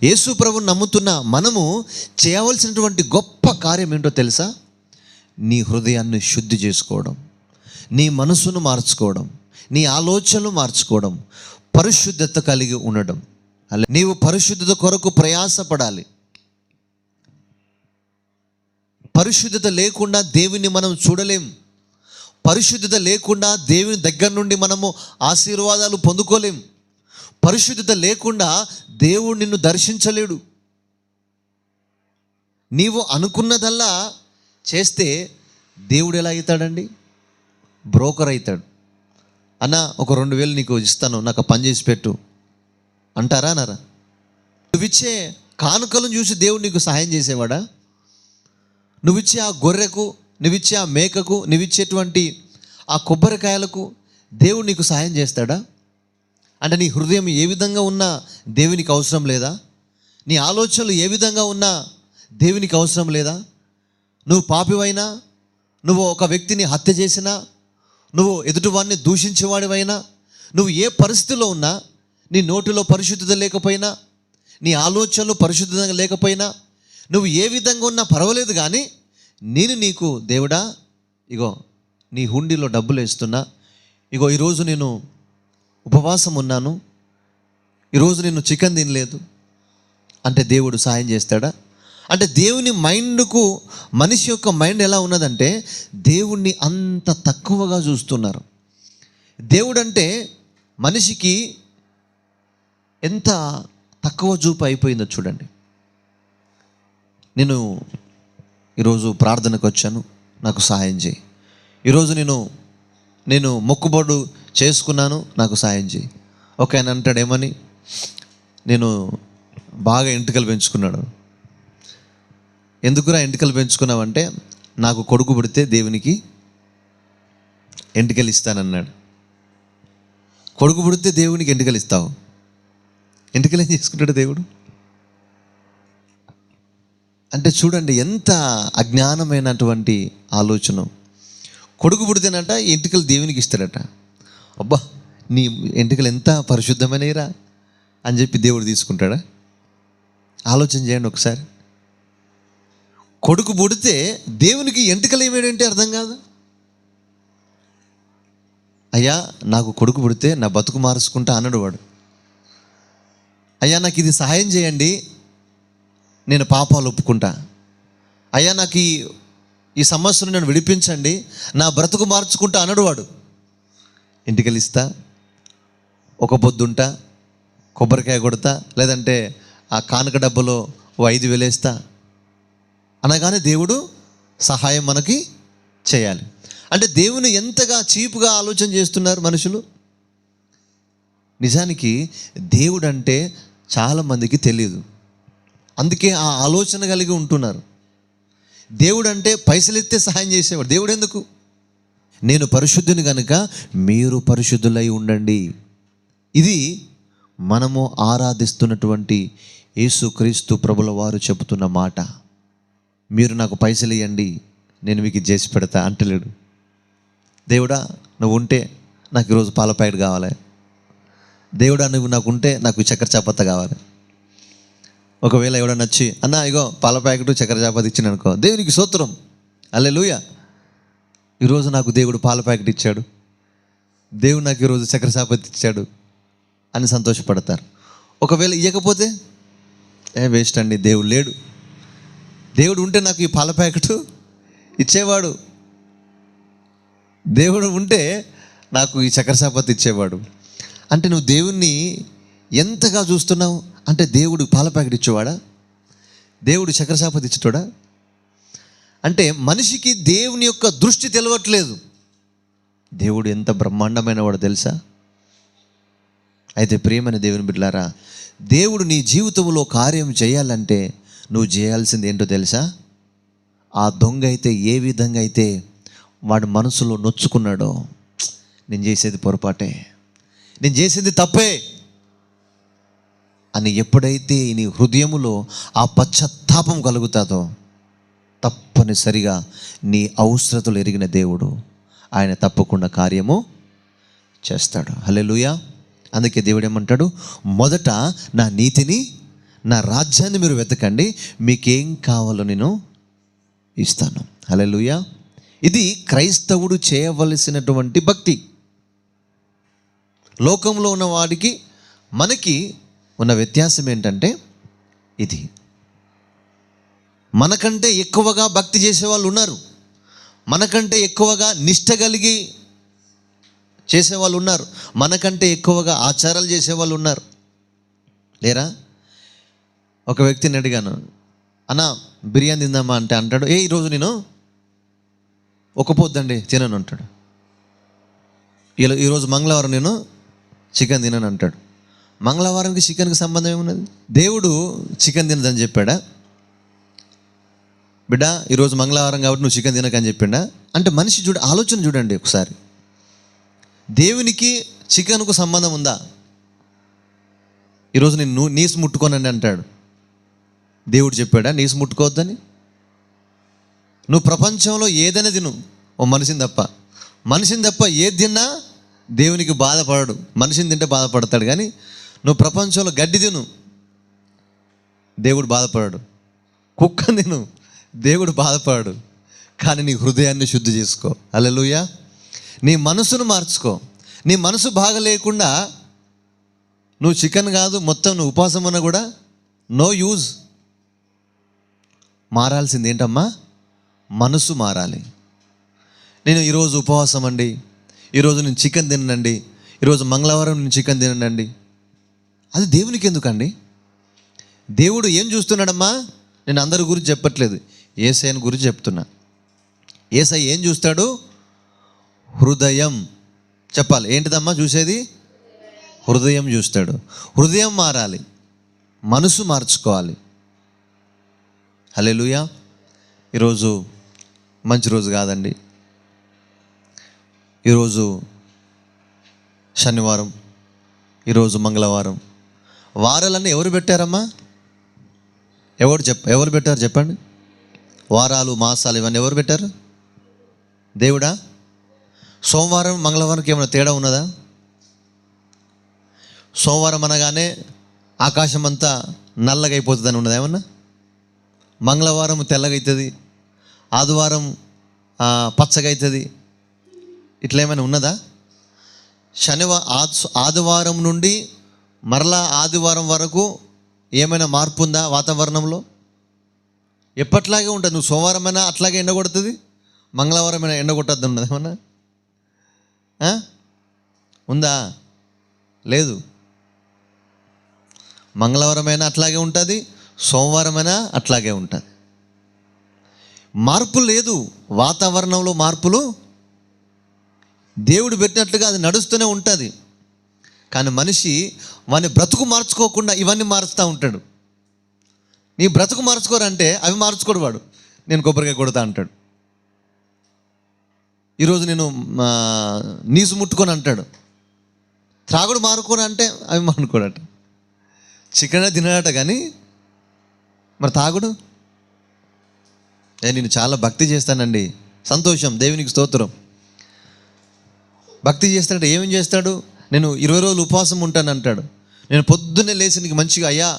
యేసు ప్రభువుని నమ్ముతున్న మనము చేయవలసినటువంటి గొప్ప కార్యం ఏంటో తెలుసా? నీ హృదయాన్ని శుద్ధి చేసుకోవడం, నీ మనసును మార్చుకోవడం, నీ ఆలోచనలు మార్చుకోవడం, పరిశుద్ధత కలిగి ఉండడం. అలా నీవు పరిశుద్ధత కొరకు ప్రయాసపడాలి. పరిశుద్ధత లేకుండా దేవుని మనం చూడలేం. పరిశుద్ధత లేకుండా దేవుని దగ్గర నుండి మనము ఆశీర్వాదాలు పొందుకోలేం. పరిశుద్ధత లేకుండా దేవుడు నిన్ను దర్శించలేడు. నీవు అనుకున్నదల్లా చేస్తే దేవుడు ఎలా అవుతాడండి? బ్రోకర్ అవుతాడు. అన్న ఒక 2,000 నీకు ఇస్తాను, నాకు పని చేసి పెట్టు అంటారా అన్నారా? నువ్విచ్చే కానుకలను చూసి దేవుడు నీకు సహాయం చేసేవాడా? నువ్విచ్చే ఆ గొర్రెకు, నువ్విచ్చే ఆ మేకకు, నువ్విచ్చేటువంటి ఆ కొబ్బరికాయలకు దేవుడు నీకు సహాయం చేస్తాడా? అంటే నీ హృదయం ఏ విధంగా ఉన్నా దేవునికి అవసరం లేదా? నీ ఆలోచనలు ఏ విధంగా ఉన్నా దేవునికి అవసరం లేదా? నువ్వు పాపివైనా, నువ్వు ఒక వ్యక్తిని హత్య చేసినా, నువ్వు ఎదుటివాడిని దూషించేవాడివైనా, నువ్వు ఏ పరిస్థితిలో ఉన్నా, నీ నోటిలో పరిశుద్ధత లేకపోయినా, నీ ఆలోచనలు పరిశుద్ధంగా లేకపోయినా, నువ్వు ఏ విధంగా ఉన్నా పర్వాలేదు. కానీ నేను నీకు దేవుడా, ఇగో నీ హుండీలో డబ్బులు వేస్తున్నా, ఇగో ఈరోజు నేను ఉపవాసం ఉన్నాను, ఈరోజు నేను చికెన్ తినలేదు అంటే దేవుడు సాయం చేస్తాడా? అంటే దేవుని మైండ్కు, మనిషి యొక్క మైండ్ ఎలా ఉన్నదంటే దేవుణ్ణి అంత తక్కువగా చూస్తున్నారు. దేవుడు అంటే మనిషికి ఎంత తక్కువ చూపు అయిపోయిందో చూడండి. నేను ఈరోజు ప్రార్థనకు వచ్చాను, నాకు సహాయం చేయి. ఈరోజు నేను మొక్కుబడు చేసుకున్నాను, నాకు సహాయం చేయి. ఒక ఆయన అంటాడు ఏమని, నేను బాగా ఎంటుకలు పెంచుకున్నాడు. ఎందుకురా ఎంటుకలు పెంచుకున్నావంటే, నాకు కొడుకు పుడితే దేవునికి ఎంటుకలు ఇస్తానన్నాడు. కొడుకు పుడితే దేవునికి ఎంటుకలు ఇస్తావు? ఎంటుకలు ఏం చేసుకుంటాడు దేవుడు? అంటే చూడండి ఎంత అజ్ఞానమైనటువంటి ఆలోచన. కొడుకు పుడితేనట ఎంటుకలు దేవునికి ఇస్తాడట. అబ్బా, నీ ఎంటుకలు ఎంత పరిశుద్ధమైనరా అని చెప్పి దేవుడు తీసుకుంటాడా? ఆలోచన చేయండి ఒకసారి. కొడుకు పుడితే దేవునికి ఎంటుకలు ఏమేంటి అర్థం కాదు. అయ్యా నాకు కొడుకు పుడితే నా బతుకు మార్చుకుంటా అన్నాడు వాడు. అయ్యా నాకు ఇది సహాయం చేయండి, నేను పాపాలు ఒప్పుకుంటా. అయ్యా నాకు ఈ సమస్యను నేను విడిపించండి, నా బ్రతుకు మార్చుకుంటా అన్నాడు వాడు. ఎంటుకలు ఇస్తా, ఒక పొద్దుంటా, కొబ్బరికాయ కొడతా, లేదంటే ఆ కానుక డబ్బులో 5,000 వేస్తా అనగానే దేవుడు సహాయం మనకి చేయాలి. అంటే దేవుని ఎంతగా చీపుగా ఆలోచన చేస్తున్నారు మనుషులు. నిజానికి దేవుడు అంటే చాలామందికి తెలియదు, అందుకే ఆ ఆలోచన కలిగి ఉంటున్నారు. దేవుడు అంటే పైసలు ఎత్తే సహాయం చేసేవాడు. దేవుడు ఎందుకు? నేను పరిశుద్ధుని కనుక మీరు పరిశుద్ధులై ఉండండి. ఇది మనము ఆరాధిస్తున్నటువంటి యేసుక్రీస్తు ప్రభుల వారు చెబుతున్న మాట. మీరు నాకు పైసలు ఇవ్వండి, నేను మీకు చేసి పెడతా అంటలేడు. దేవుడా నువ్వు ఉంటే నాకు ఈరోజు పాల ప్యాకెట్ కావాలి, దేవుడా నువ్వు నాకు ఉంటే నాకు చక్కెర చాపత్త కావాలి. ఒకవేళ ఎవడన్నా వచ్చి అన్న ఇగో పాల ప్యాకెట్ చక్కెర చాపత్త ఇచ్చిన అనుకో, దేవునికి స్తోత్రం, హల్లెలూయా, ఈరోజు నాకు దేవుడు పాల ప్యాకెట్ ఇచ్చాడు, దేవుడు నాకు ఈరోజు చక్కెర చాపత్త ఇచ్చాడు అని సంతోషపడతారు. ఒకవేళ ఇవ్వకపోతే వేస్ట్ అండి, దేవుడు లేడు. దేవుడు ఉంటే నాకు ఈ పాల ప్యాకెట్ ఇచ్చేవాడు, దేవుడు ఉంటే నాకు ఈ చక్కెర చాపత్త ఇచ్చేవాడు. అంటే నువ్వు దేవుణ్ణి ఎంతగా చూస్తున్నావు అంటే, దేవుడు పాల ప్యాకెట్ ఇచ్చేవాడా? దేవుడు చక్కెర చాపత్త ఇచ్చేటోడా? అంటే మనిషికి దేవుని యొక్క దృష్టి తెలవట్లేదు. దేవుడు ఎంత బ్రహ్మాండమైన వాడు తెలుసా? అయితే ప్రియమైన దేవుని బిడ్డలారా, దేవుడు నీ జీవితంలో కార్యం చేయాలంటే నువ్వు చేయాల్సింది ఏంటో తెలుసా? ఆ దొంగ అయితే ఏ విధంగా అయితే వాడు మనసులో నొచ్చుకున్నాడో, నేను చేసేది పొరపాటే, నేను చేసేది తప్పే అని ఎప్పుడైతే నీ హృదయములో ఆ పశ్చాత్తాపం కలుగుతుందో, తప్పనిసరిగా నీ అవసరతలు ఎరిగిన దేవుడు ఆయన తప్పకుండా కార్యము చేస్తాడు. హల్లెలూయా. అందుకే దేవుడు ఏమంటాడు, మొదట నా నీతిని నా రాజ్యాన్ని మీరు వెతకండి, మీకేం కావాలో నేను ఇస్తాను. హల్లెలూయా. ఇది క్రైస్తవుడు చేయవలసినటువంటి భక్తి. లోకంలో ఉన్న వాడికి మనకి ఉన్న వ్యత్యాసం ఏంటంటే ఇది. మనకంటే ఎక్కువగా భక్తి చేసేవాళ్ళు ఉన్నారు, మనకంటే ఎక్కువగా నిష్ట కలిగి చేసేవాళ్ళు ఉన్నారు, మనకంటే ఎక్కువగా ఆచారాలు చేసేవాళ్ళు ఉన్నారు. లేరా? ఒక వ్యక్తిని అడిగాను, అన్న బిర్యానీ తిందామా అంటే అంటాడు, ఈరోజు నేను ఒక పొద్దండి తినను అంటాడు. ఈరోజు మంగళవారం నేను చికెన్ తినను అంటాడు. మంగళవారానికి చికెన్కి సంబంధం ఏమున్నది? దేవుడు చికెన్ తినదని చెప్పాడా? బిడ్డ ఈరోజు మంగళవారం కాబట్టి నువ్వు చికెన్ తినకని చెప్పిండా? అంటే మనిషి ఆలోచన చూడండి ఒకసారి. దేవునికి చికెన్కు సంబంధం ఉందా? ఈరోజు నేను నీసు ముట్టుకోనండి అంటాడు. దేవుడు చెప్పాడా నీసు ముట్టుకోవద్దని? నువ్వు ప్రపంచంలో ఏదైనా తిను, ఓ మనిషిని తప్ప ఏది తిన్నా దేవునికి బాధపడడు. మనిషిని తింటే బాధపడతాడు, కానీ నువ్వు ప్రపంచంలో గడ్డి తిను, దేవుడు బాధపడడు. కుక్కని తిను, దేవుడు బాధపడడు. కానీ నీ హృదయాన్ని శుద్ధి చేసుకో. హల్లెలూయా. నీ మనసును మార్చుకో. నీ మనసు బాగా లేకుండా నువ్వు చికెన్ కాదు మొత్తం నువ్వు ఉపవాసం ఉన్నా కూడా నో యూజ్. మారాల్సింది ఏంటమ్మా? మనసు మారాలి. నేను ఈరోజు ఉపవాసం అండి, ఈరోజు నేను చికెన్ తినండి, ఈరోజు మంగళవారం నేను చికెన్ తినండి, అది దేవునికి ఎందుకండి? దేవుడు ఏం చూస్తున్నాడమ్మా? నేను అందరి గురించి చెప్పట్లేదు, యేసయ్యని గురించి చెప్తున్నా. యేసయ్య ఏం చూస్తాడు? హృదయం. చెప్పాలి, ఏంటిదమ్మా చూసేది? హృదయం చూస్తాడు. హృదయం మారాలి, మనసు మార్చుకోవాలి. హల్లెలూయా. ఈరోజు మంచి రోజు కాదండి, ఈరోజు శనివారం, ఈరోజు మంగళవారం. వారాలన్నీ ఎవరు పెట్టారమ్మా? ఎవరు పెట్టారు చెప్పండి? వారాలు మాసాలు ఇవన్నీ ఎవరు పెట్టారు? దేవుడా? సోమవారం మంగళవారంకి ఏమైనా తేడా ఉన్నదా? సోమవారం అనగానే ఆకాశం అంతా నల్లగా అయిపోతుందని ఉన్నదా ఏమన్నా? మంగళవారం తెల్లగా అవుతుంది, ఆదివారం పచ్చగా అవుతుంది, ఇట్లా ఏమైనా ఉన్నదా? ఆదివారం నుండి మరలా ఆదివారం వరకు ఏమైనా మార్పు ఉందా వాతావరణంలో? ఎప్పట్లాగే ఉంటుంది. నువ్వు సోమవారం అయినా అట్లాగే ఎండ కొడుతుంది, మంగళవారం అయినా ఎండ కొట్టద్దు ఉన్నది ఏమన్నా ఉందా? లేదు. మంగళవారం అయినా అట్లాగే ఉంటుంది, సోమవారం అయినా అట్లాగే ఉంటుంది. మార్పు లేదు వాతావరణంలో. మార్పులు దేవుడు పెట్టినట్లుగా అది నడుస్తూనే ఉంటుంది. కానీ మనిషి వాని బ్రతుకు మార్చుకోకుండా ఇవన్నీ మారుస్తూ ఉంటాడు. నీ బ్రతుకు మార్చుకోరంటే అవి మార్చుకోడు వాడు. నేను కొబ్బరికాయ కొడతా అంటాడు. ఈరోజు నేను నీసు ముట్టుకొని అంటాడు. త్రాగుడు మారుకోను అంటే అవి మానుకోడట. చికెన్ తినడట, కానీ మరి తాగుడు? నేను చాలా భక్తి చేస్తానండి, సంతోషం, దేవునికి స్తోత్రం. భక్తి చేస్తాడంటే ఏమేం చేస్తాడు? నేను 20 రోజులు ఉపవాసం ఉంటాను అంటాడు. నేను పొద్దున్నే లేచి నీకు మంచిగా అయ్యా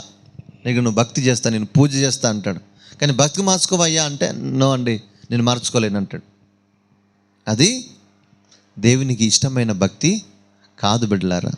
నీకు నువ్వు భక్తి చేస్తా, నేను పూజ చేస్తా అంటాడు. కానీ భక్తి మార్చుకోవయ్యా అంటే నో అండి నేను మార్చుకోలేను అంటాడు. అది దేవునికి ఇష్టమైన భక్తి కాదు బిడ్డలారా.